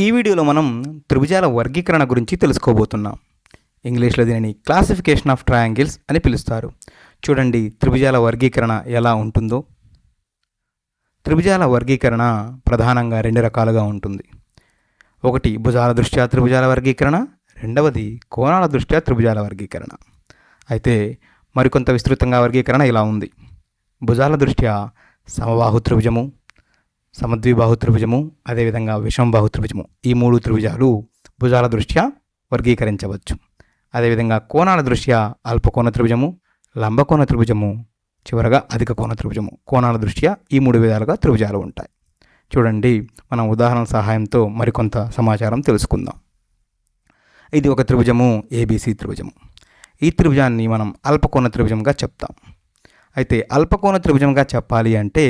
ఈ వీడియోలో మనం త్రిభుజాల వర్గీకరణ గురించి తెలుసుకోబోతున్నాం. ఇంగ్లీష్లో దీనిని క్లాసిఫికేషన్ ఆఫ్ ట్రయాంగిల్స్ అని పిలుస్తారు. చూడండి త్రిభుజాల వర్గీకరణ ఎలా ఉంటుందో. త్రిభుజాల వర్గీకరణ ప్రధానంగా రెండు రకాలుగా ఉంటుంది. ఒకటి భుజాల దృష్ట్యా త్రిభుజాల వర్గీకరణ, రెండవది కోణాల దృష్ట్యా త్రిభుజాల వర్గీకరణ. అయితే మరికొంత విస్తృతంగా వర్గీకరణ ఇలా ఉంది. భుజాల దృష్ట్యా సమబాహు త్రిభుజము, సమద్విబాహు త్రిభుజము, అదేవిధంగా విషమబాహు త్రిభుజము, ఈ మూడు త్రిభుజాలు భుజాల దృష్ట్యా వర్గీకరించవచ్చు. అదేవిధంగా కోణాల దృష్ట్యా అల్పకోణ త్రిభుజము, లంబకోణ త్రిభుజము, చివరగా అధిక కోణ త్రిభుజము. కోణాల దృష్ట్యా ఈ మూడు విధాలుగా త్రిభుజాలు ఉంటాయి. చూడండి, మనం ఉదాహరణ సహాయంతో మరికొంత సమాచారం తెలుసుకుందాం. ఇది ఒక త్రిభుజము, ఏబిసి త్రిభుజము. ఈ త్రిభుజాన్ని మనం అల్పకోణ త్రిభుజంగా చెప్తాం. అయితే అల్పకోణ త్రిభుజంగా చెప్పాలి అంటే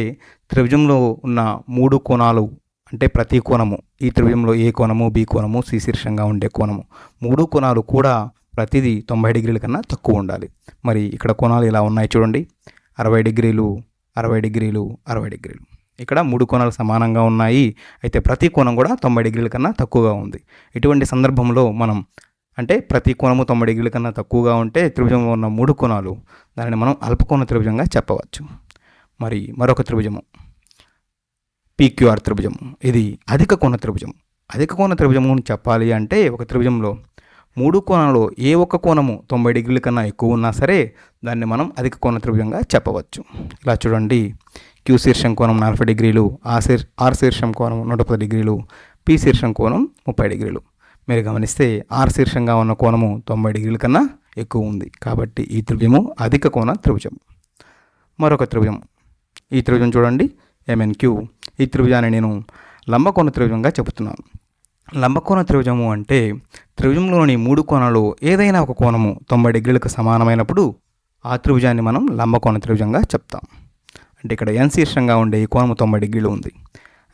త్రిభుజంలో ఉన్న మూడు కోణాలు, అంటే ప్రతి కోణము, ఈ త్రిభుజంలో ఏ కోణము, బి కోణము, సి శీర్షంగా ఉండే కోణము, మూడు కోణాలు కూడా ప్రతిదీ 90 డిగ్రీల కన్నా తక్కువ ఉండాలి. మరి ఇక్కడ కోణాలు ఇలా ఉన్నాయి చూడండి, 60 డిగ్రీలు, 60 డిగ్రీలు, 60 డిగ్రీలు. ఇక్కడ మూడు కోణాలు సమానంగా ఉన్నాయి. అయితే ప్రతి కోణం కూడా 90 డిగ్రీల కన్నా తక్కువగా ఉంది. ఇటువంటి సందర్భంలో మనం అంటే ప్రతి కోణము 90 డిగ్రీల కన్నా తక్కువగా ఉంటే త్రిభుజంలో ఉన్న మూడు కోణాలు, దానిని మనం అల్పకోణ త్రిభుజంగా చెప్పవచ్చు. మరి మరొక త్రిభుజము పిక్యూఆర్ త్రిభుజము. ఇది అధిక కోణ త్రిభుజం. అధిక కోణ త్రిభుజము అని చెప్పాలి అంటే ఒక త్రిభుజంలో మూడు కోణాల్లో ఏ ఒక్క కోణము 90 డిగ్రీల కన్నా ఎక్కువ ఉన్నా సరే దాన్ని మనం అధిక కోణ త్రిభుజంగా చెప్పవచ్చు. ఇలా చూడండి, క్యూ శీర్షం కోణం 40 డిగ్రీలు, ఆర్ శీర్షం కోణం 110 డిగ్రీలు, పి శీర్షం కోణం 30 డిగ్రీలు. మీరు గమనిస్తే ఆర్ శీర్షంగా ఉన్న కోణము 90 డిగ్రీల కన్నా ఎక్కువ ఉంది. కాబట్టి ఈ త్రిభుజము అధిక కోణ త్రిభుజం. మరొక త్రిభుజం, ఈ త్రిభుజం చూడండి, ఎంఎన్క్యూ. ఈ త్రిభుజాన్ని నేను లంబకోణ త్రిభుజంగా చెబుతున్నాను. లంబకోణ త్రిభుజము అంటే త్రిభుజంలోని మూడు కోణాలు ఏదైనా ఒక కోణము 90 డిగ్రీలకు సమానమైనప్పుడు ఆ త్రిభుజాన్ని మనం లంబకోణ త్రిభుజంగా చెప్తాం. అంటే ఇక్కడ ఎన్ శీర్షంగా ఉండే ఈ కోణము 90 డిగ్రీలు ఉంది.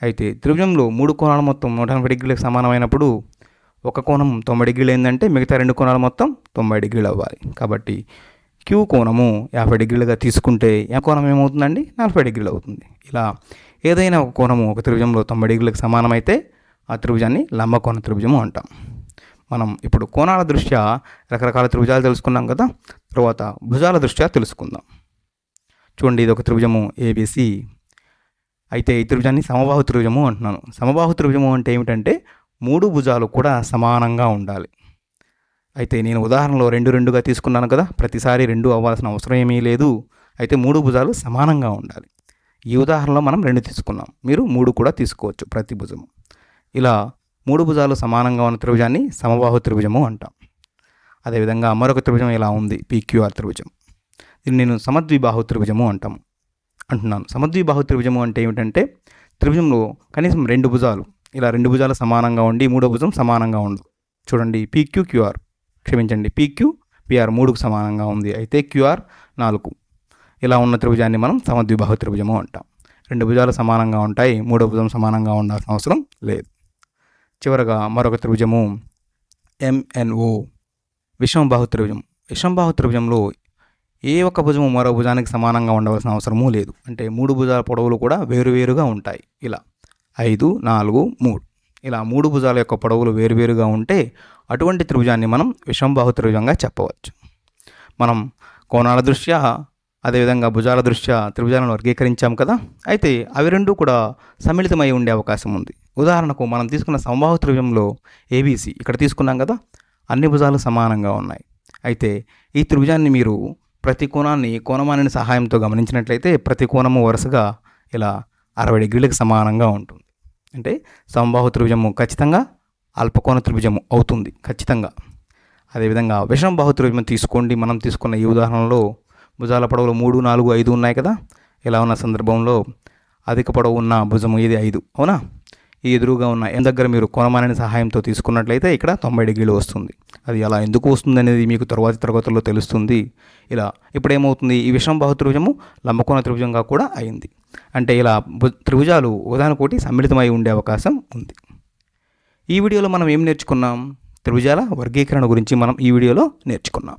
అయితే త్రిభుజంలో మూడు కోణాలు మొత్తం 180 డిగ్రీలకు సమానమైనప్పుడు ఒక కోణం 90 డిగ్రీలు ఏంటంటే మిగతా రెండు కోణాలు మొత్తం 90 డిగ్రీలు అవ్వాలి. కాబట్టి క్యూ కోణము 50 డిగ్రీలుగా తీసుకుంటే ఏ కోణం ఏమవుతుందండి, 40 డిగ్రీలు అవుతుంది. ఇలా ఏదైనా ఒక కోణము ఒక త్రిభుజంలో 90 డిగ్రీలకు సమానమైతే ఆ త్రిభుజాన్ని లంబకోణ త్రిభుజము అంటాం. మనం ఇప్పుడు కోణాల దృష్ట్యా రకరకాల త్రిభుజాలు తెలుసుకున్నాం కదా, తర్వాత భుజాల దృష్ట్యా తెలుసుకుందాం. చూడండి, ఇది ఒక త్రిభుజము ఏబిసి. అయితే ఈ త్రిభుజాన్ని సమబాహు త్రిభుజము అంటున్నాను. సమబాహు త్రిభుజము అంటే ఏమిటంటే మూడు భుజాలు కూడా సమానంగా ఉండాలి. అయితే నేను ఉదాహరణలో 2 తీసుకున్నాను కదా, ప్రతిసారి 2 అవ్వాల్సిన అవసరం ఏమీ లేదు. అయితే మూడు భుజాలు సమానంగా ఉండాలి. ఈ ఉదాహరణలో మనం 2 తీసుకున్నాం, మీరు 3 కూడా తీసుకోవచ్చు ప్రతి భుజము. ఇలా మూడు భుజాలు సమానంగా ఉన్న త్రిభుజాన్ని సమబాహు త్రిభుజము అంటాం. అదేవిధంగా మరొక త్రిభుజం ఇలా ఉంది, పిక్యూఆర్ త్రిభుజం. దీన్ని నేను సమద్విబాహు త్రిభుజము అంటున్నాను. సమద్విబాహు త్రిభుజము అంటే ఏమిటంటే త్రిభుజంలో కనీసం 2 భుజాలు, ఇలా 2 భుజాలు సమానంగా ఉండి మూడో భుజం సమానంగా ఉండదు. చూడండి, పీక్యూ పిఆర్ 3కు సమానంగా ఉంది. అయితే క్యూఆర్ 4. ఇలా ఉన్న త్రిభుజాన్ని మనం సమద్విబాహు త్రిభుజము అంటాం. 2 భుజాలు సమానంగా ఉంటాయి, మూడో భుజం సమానంగా ఉండాల్సిన అవసరం లేదు. చివరగా మరొక త్రిభుజము ఎంఎన్ఓ, విషమబాహు త్రిభుజం. విషమబాహు త్రిభుజంలో ఏ ఒక్క భుజము మరో భుజానికి సమానంగా ఉండవలసిన అవసరమూ లేదు. అంటే మూడు భుజాల పొడవులు కూడా వేరువేరుగా ఉంటాయి. ఇలా 5, 4, 3 ఇలా మూడు భుజాల యొక్క పొడవులు వేరువేరుగా ఉంటే అటువంటి త్రిభుజాన్ని మనం విషమబాహు త్రిభుజంగా చెప్పవచ్చు. మనం కోణాల దృష్ట్యా అదేవిధంగా భుజాల దృష్ట్యా త్రిభుజాలను వర్గీకరించాం కదా. అయితే అవి రెండు కూడా సమ్మిళితమై ఉండే అవకాశం ఉంది. ఉదాహరణకు మనం తీసుకున్న సమబాహు త్రిభుజంలో ఏబిసి ఇక్కడ తీసుకున్నాం కదా, అన్ని భుజాలు సమానంగా ఉన్నాయి. అయితే ఈ త్రిభుజాన్ని మీరు ప్రతి కోణాన్ని కోణమానిని సహాయంతో గమనించినట్లయితే ప్రతి కోణము వరుసగా ఇలా 60 డిగ్రీలకు సమానంగా ఉంటుంది. అంటే సమబాహు త్రిభుజము ఖచ్చితంగా అల్పకోణ త్రిభుజము అవుతుంది ఖచ్చితంగా. అదేవిధంగా విషమబాహు త్రిభుజం తీసుకోండి. మనం తీసుకున్న ఈ ఉదాహరణలో భుజాల పొడవులు 3, 4, 5 ఉన్నాయి కదా. ఇలా ఉన్న సందర్భంలో అధిక పొడవు ఉన్న భుజము ఇది 5, అవునా. ఈ ఎదురుగా ఉన్న ఎన్ దగ్గర మీరు కోణమానిని సహాయంతో తీసుకున్నట్లయితే ఇక్కడ 90 డిగ్రీలు వస్తుంది. అది అలా ఎందుకు వస్తుంది అనేది మీకు తరువాతి తరగతుల్లో తెలుస్తుంది. ఇలా ఇప్పుడేమవుతుంది, ఈ విషమబాహు త్రిభుజము లంబకోణ త్రిభుజంగా కూడా అయింది. అంటే ఇలా త్రిభుజాలు ఒకదానికొకటి సమ్మిళితమై ఉండే అవకాశం ఉంది. ఈ వీడియోలో మనం ఏం నేర్చుకున్నాం, త్రిభుజాల వర్గీకరణ గురించి మనం ఈ వీడియోలో నేర్చుకున్నాం.